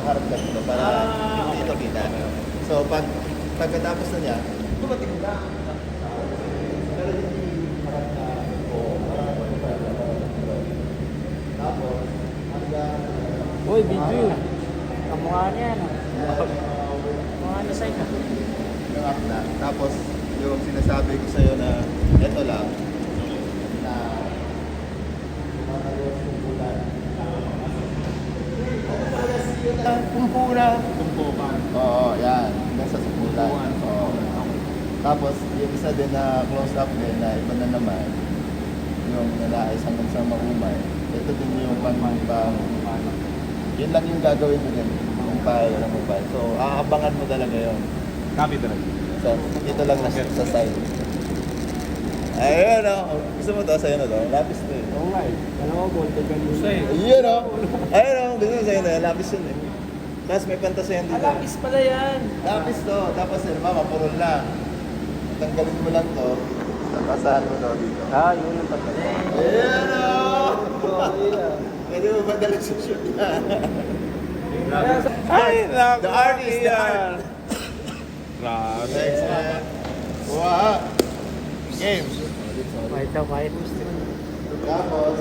nakakaragdag ito para hindi ito kita. So, pagkatapos na niya, dumating na. Pero hindi maragdag o tapos, hanggang Uy, video. Kamukha niya, no? Kamukha niya sa'yo. yung up na. Tapos, yung sinasabi ko sa'yo na ito lang, na kumpulan. Tumpukan. Oo, yan. Nasa supulan. Oo. Tapos, yung isa din na close up din na iba na naman, yung nalaayos hanggang sa maumay. Ito din yung pang yun lang yung gagawin mo din. Kumpay, walang kumpay. So, aabangan mo talaga yun. Copy talaga. So, ito lang na sa side. Ayun o. Gusto mo to? Sa'yo na to? Lapis to eh. Oo nga eh. Alam ko, voltage ganun sa'yo. Ayun o. Ayun o. Gusto mo sa'yo na yan? Lapis yun eh. Tapos may pantasayan dito. Lapis pala yan. Lapis to. Tapos yun, mapurol lang. Tanggalin mo lang to. Tapasahan mo to dito. Yun ang pagkali. Ayun o. Pwede mo ba dala sa shoot na? Ay, naku. The artist, the art. Grabe. Thanks man. Wow. Game. Kahit daw, kahit. Tapos,